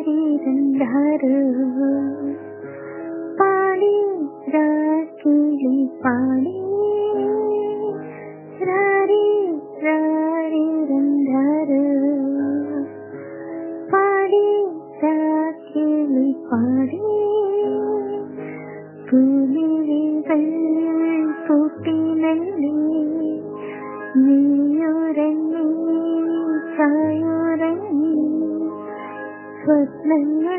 രാരിരണ്ടാറ് പാടി രാക്കിളി പാടി രാരി രാരിരണ്ടാറ് പാടി രാക്കിളി പാടി പൂമിഴികൾ പൂട്ടിനല്ലി നീയുറങ്ങി ചായുറങ്ങി സ്വപ്നങ്ങൾ